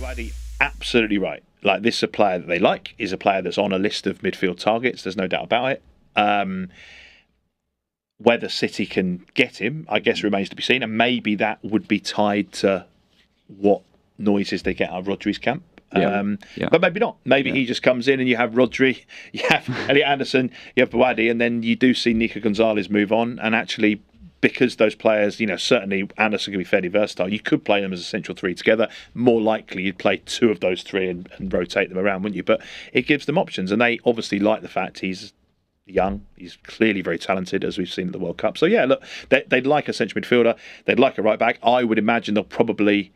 Bouadi, absolutely right. Like, this is a player that they like. He's a player that's on a list of midfield targets. There's no doubt about it. Whether City can get him, I guess, remains to be seen. And maybe that would be tied to what noises they get out of Rodri's camp. But maybe not. Maybe he just comes in and you have Rodri, you have Elliot Anderson, you have Bouadi, and then you do see Nico Gonzalez move on. And actually, because those players, certainly Anderson can be fairly versatile, you could play them as a central three together. More likely, you'd play two of those three and rotate them around, wouldn't you? But it gives them options. And they obviously like the fact he's young. He's clearly very talented, as we've seen at the World Cup. So, yeah, look, they'd like a central midfielder. They'd like a right back. I would imagine they'll probably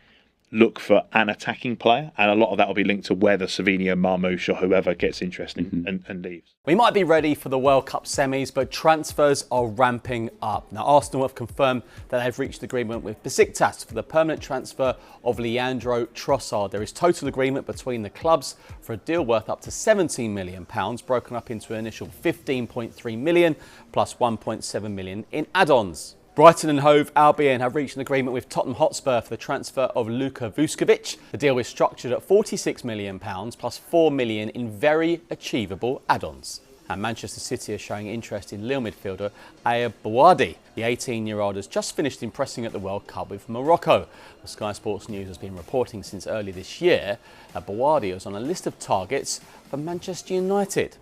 look for an attacking player, and a lot of that will be linked to whether Savinho, Marmoush or whoever gets interesting and leaves. We might be ready for the World Cup semis, but transfers are ramping up. Now, Arsenal have confirmed that they've reached agreement with Besiktas for the permanent transfer of Leandro Trossard. There is total agreement between the clubs for a deal worth up to £17 million, broken up into an initial £15.3 million plus £1.7 million in add-ons. Brighton and Hove Albion have reached an agreement with Tottenham Hotspur for the transfer of Luka Vuskovic. The deal is structured at £46 million plus £4 million in very achievable add-ons. And Manchester City are showing interest in Lille midfielder Ayyoub Bouaddi. The 18-year-old has just finished impressing at the World Cup with Morocco. The Sky Sports News has been reporting since early this year that Bouaddi is on a list of targets for Manchester United.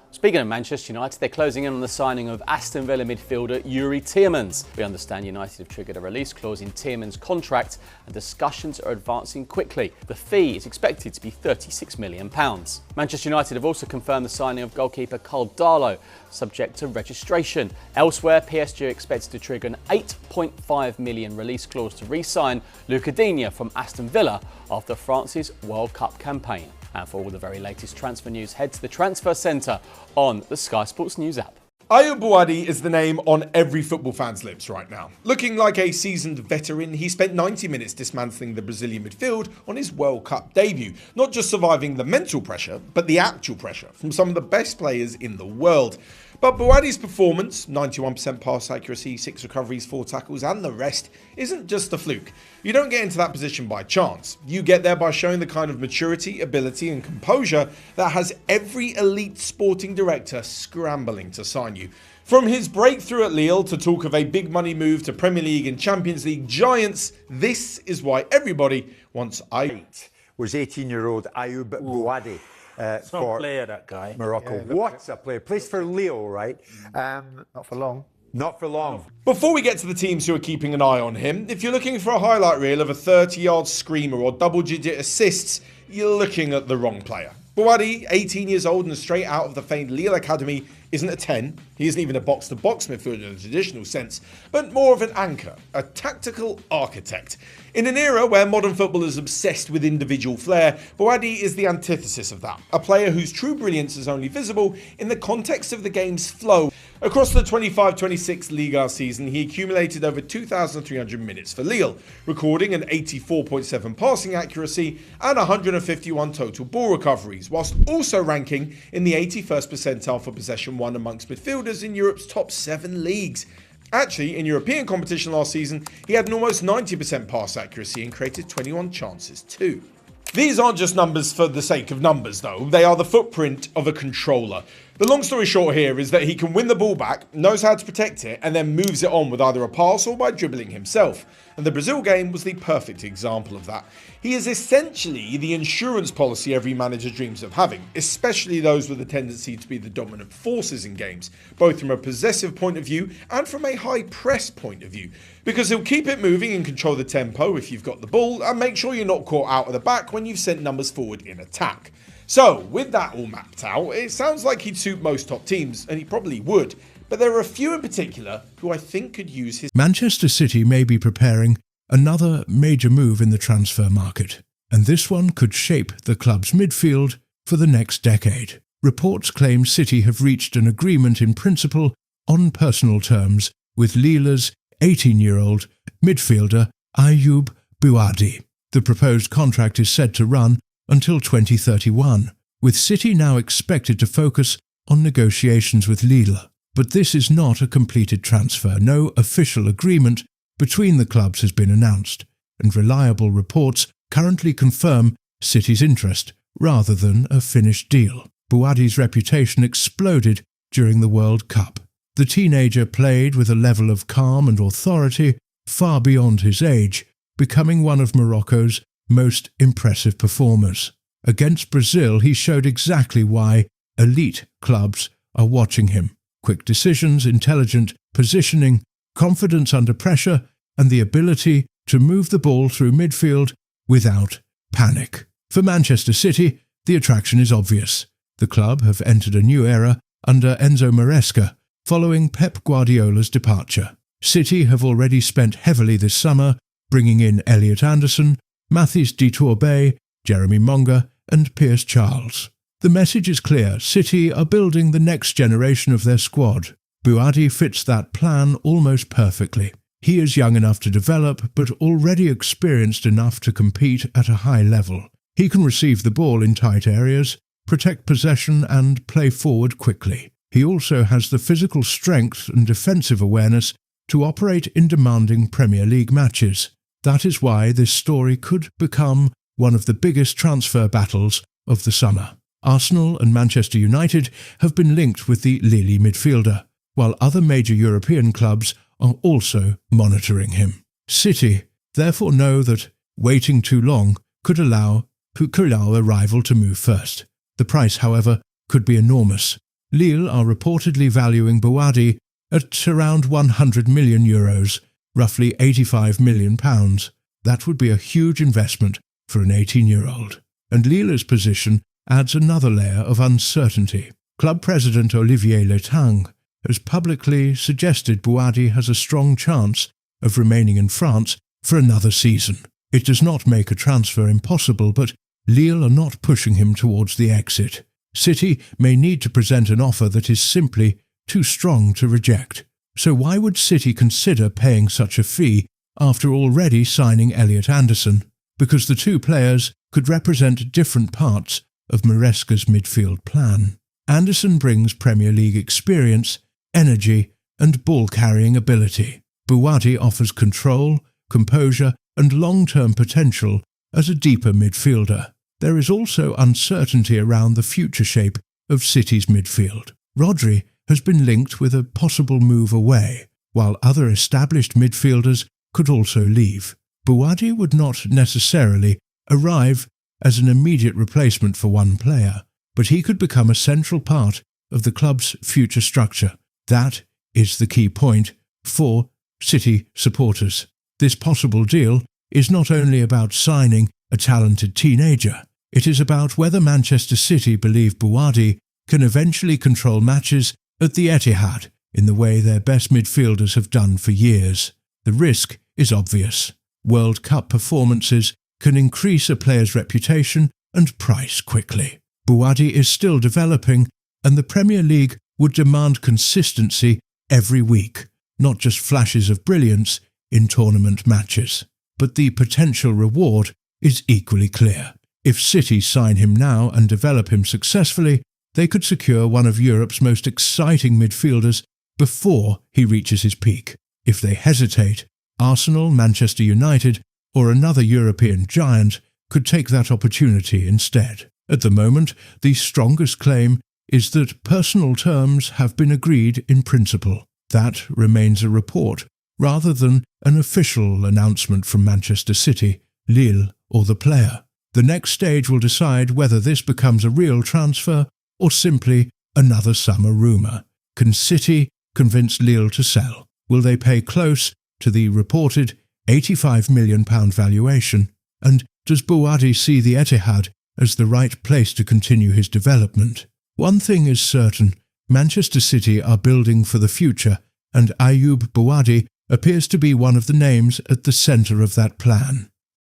Speaking of Manchester United, they're closing in on the signing of Aston Villa midfielder Youri Tielemans. We understand United have triggered a release clause in Tielemans' contract and discussions are advancing quickly. The fee is expected to be £36 million. Manchester United have also confirmed the signing of goalkeeper Karl Darlow, subject to registration. Elsewhere, PSG are expected to trigger an £8.5 million release clause to re-sign Luca Digne from Aston Villa after France's World Cup campaign. And for all the very latest transfer news, head to the Transfer Centre on the Sky Sports News app. Ayyoub Bouaddi is the name on every football fan's lips right now. Looking like a seasoned veteran, he spent 90 minutes dismantling the Brazilian midfield on his World Cup debut. Not just surviving the mental pressure, but the actual pressure from some of the best players in the world. But Bouaddi's performance, 91% pass accuracy, 6 recoveries, 4 tackles, and the rest, isn't just a fluke. You don't get into that position by chance. You get there by showing the kind of maturity, ability, and composure that has every elite sporting director scrambling to sign you. From his breakthrough at Lille to talk of a big money move to Premier League and Champions League giants, this is why everybody wants Ayoub. Was 18-year-old Ayyoub Bouaddi. For player, that guy. Morocco. Yeah, what a player. Plays for Lille, right? Not for long. Not for long. Before we get to the teams who are keeping an eye on him, if you're looking for a highlight reel of a 30-yard screamer or double-digit assists, you're looking at the wrong player. Bouaddi, 18 years old and straight out of the famed Lille Academy, isn't a 10. He isn't even a box-to-box midfielder in the traditional sense, but more of an anchor, a tactical architect. In an era where modern football is obsessed with individual flair, Bouaddi is the antithesis of that. A player whose true brilliance is only visible in the context of the game's flow. Across the 25-26 Liga season, he accumulated over 2,300 minutes for Lille, recording an 84.7 passing accuracy and 151 total ball recoveries, whilst also ranking in the 81st percentile for possession won amongst midfielders in Europe's top 7 leagues. Actually, in European competition last season, he had an almost 90% pass accuracy and created 21 chances too. These aren't just numbers for the sake of numbers though, they are the footprint of a controller. The long story short here is that he can win the ball back, knows how to protect it, and then moves it on with either a pass or by dribbling himself. And the Brazil game was the perfect example of that. He is essentially the insurance policy every manager dreams of having, especially those with a tendency to be the dominant forces in games, both from a possessive point of view and from a high press point of view. Because he'll keep it moving and control the tempo if you've got the ball, and make sure you're not caught out of the back when you've sent numbers forward in attack. So, with that all mapped out, it sounds like he'd suit most top teams, and he probably would. But there are a few in particular who I think could use his... Manchester City may be preparing another major move in the transfer market, and this one could shape the club's midfield for the next decade. Reports claim City have reached an agreement in principle on personal terms with Lille's 18-year-old midfielder Ayyoub Bouaddi. The proposed contract is said to run until 2031, with City now expected to focus on negotiations with Lille. But this is not a completed transfer. No official agreement between the clubs has been announced, and reliable reports currently confirm City's interest rather than a finished deal. Bouaddi's reputation exploded during the World Cup. The teenager played with a level of calm and authority far beyond his age, becoming one of Morocco's most impressive performers. Against Brazil, he showed exactly why elite clubs are watching him. Quick decisions, intelligent positioning, confidence under pressure, and the ability to move the ball through midfield without panic. For Manchester City, the attraction is obvious. The club have entered a new era under Enzo Maresca, following Pep Guardiola's departure. City have already spent heavily this summer, bringing in Elliot Anderson, Mathis Detourbe, Jeremy Monga, and Pierce Charles. The message is clear. City are building the next generation of their squad. Bouadi fits that plan almost perfectly. He is young enough to develop, but already experienced enough to compete at a high level. He can receive the ball in tight areas, protect possession, and play forward quickly. He also has the physical strength and defensive awareness to operate in demanding Premier League matches. That is why this story could become one of the biggest transfer battles of the summer. Arsenal and Manchester United have been linked with the Lille midfielder, while other major European clubs are also monitoring him. City therefore know that waiting too long could allow a rival to move first. The price, however, could be enormous. Lille are reportedly valuing Bouadi at around €100 million, roughly £85 million. That would be a huge investment for an 18-year-old. And Lille's position adds another layer of uncertainty. Club president Olivier Letang has publicly suggested Bouadi has a strong chance of remaining in France for another season. It does not make a transfer impossible, but Lille are not pushing him towards the exit. City may need to present an offer that is simply too strong to reject. So why would City consider paying such a fee after already signing Elliot Anderson? Because the two players could represent different parts of Maresca's midfield plan. Anderson brings Premier League experience, energy, and ball-carrying ability. Bouadi offers control, composure, and long-term potential as a deeper midfielder. There is also uncertainty around the future shape of City's midfield. Rodri has been linked with a possible move away, while other established midfielders could also leave. Bouadi would not necessarily arrive as an immediate replacement for one player, but he could become a central part of the club's future structure. That is the key point for City supporters. This possible deal is not only about signing a talented teenager, it is about whether Manchester City believe Bouadi can eventually control matches at the Etihad in the way their best midfielders have done for years. The risk is obvious. World Cup performances can increase a player's reputation and price quickly. Bouadi is still developing, and the Premier League would demand consistency every week, not just flashes of brilliance in tournament matches. But the potential reward is equally clear. If City sign him now and develop him successfully, they could secure one of Europe's most exciting midfielders before he reaches his peak. If they hesitate, Arsenal, Manchester United, or another European giant could take that opportunity instead. At the moment, the strongest claim is that personal terms have been agreed in principle. That remains a report, rather than an official announcement from Manchester City, Lille, or the player. The next stage will decide whether this becomes a real transfer or simply another summer rumour. Can City convince Lille to sell? Will they pay close to the reported £85 million valuation? And does Bouadi see the Etihad as the right place to continue his development? One thing is certain, Manchester City are building for the future, and Ayyoub Bouaddi appears to be one of the names at the centre of that plan.